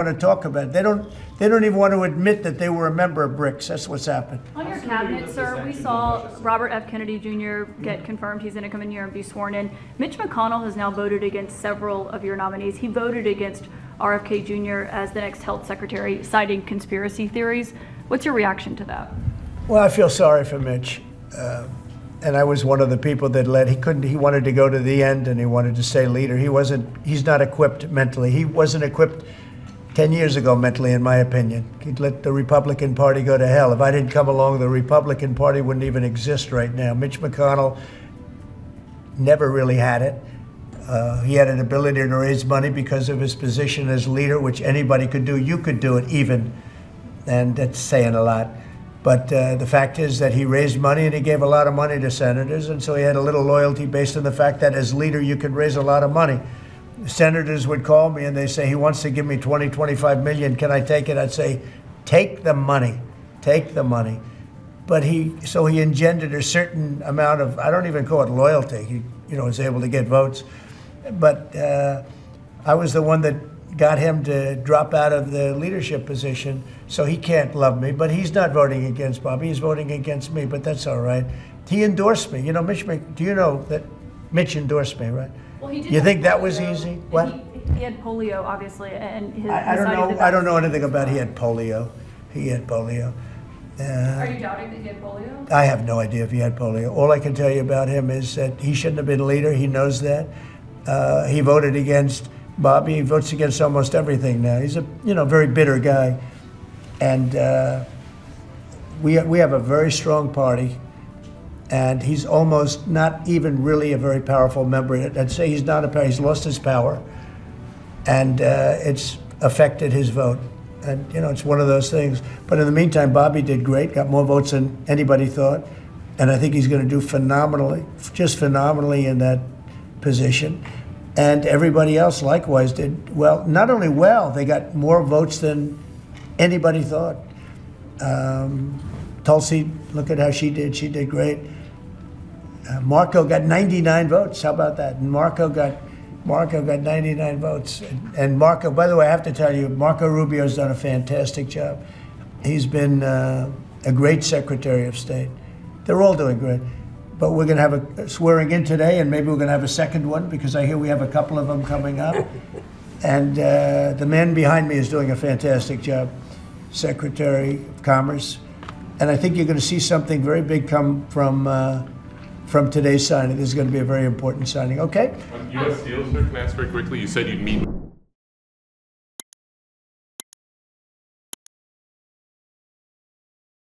want to talk about it. They don't even want to admit that they were a member of BRICS. That's what's happened. On your cabinet, sir, we saw Robert F. Kennedy Jr. get confirmed. He's going to come in here and be sworn in. Mitch McConnell has now voted against several of your nominees. He voted against RFK Jr. as the next health secretary, citing conspiracy theories. What's your reaction to that? Well, I feel sorry for Mitch. And I was one of the people that he wanted to go to the end and he wanted to stay leader. He's not equipped mentally. He wasn't equipped 10 years ago mentally, in my opinion. He'd let the Republican Party go to hell. If I didn't come along, the Republican Party wouldn't even exist right now. Mitch McConnell never really had it. He had an ability to raise money because of his position as leader, which anybody could do. You could do it even, and that's saying a lot. But the fact is that he raised money and he gave a lot of money to senators, and so he had a little loyalty based on the fact that as leader you could raise a lot of money. Senators would call me and they say, he wants to give me 25 million, can I take it? I'd say, take the money, take the money. But he engendered a certain amount of, I don't even call it loyalty, he was able to get votes. But I was the one that got him to drop out of the leadership position, so he can't love me. But he's not voting against Bobby, he's voting against me, but that's all right. He endorsed me. Do you know that Mitch endorsed me, right? Well, he did. You think that was easy? What? He had polio, obviously, and I don't know. I don't know anything about he had polio. He had polio. Are you doubting that he had polio? I have no idea if he had polio. All I can tell you about him is that he shouldn't have been leader. He knows that. He voted against Bobby. He votes against almost everything now. He's a very bitter guy, and we have a very strong party. And he's almost not even really a very powerful member. I'd say he's not he's lost his power, and it's affected his vote. And it's one of those things. But in the meantime, Bobby did great, got more votes than anybody thought, and I think he's going to do phenomenally, just phenomenally in that position. And everybody else likewise did well. Not only well, they got more votes than anybody thought. Tulsi, look at how she did. She did great. Marco got 99 votes. How about that? And Marco got 99 votes. And Marco, by the way, I have to tell you, Marco Rubio's done a fantastic job. He's been a great Secretary of State. They're all doing great. But we're going to have a swearing in today, and maybe we're going to have a second one because I hear we have a couple of them coming up. And the man behind me is doing a fantastic job, Secretary of Commerce. And I think you're going to see something very big come from today's signing. This is going to be a very important signing. Okay? On U.S. Steel, sir, can I ask very quickly? You said you'd meet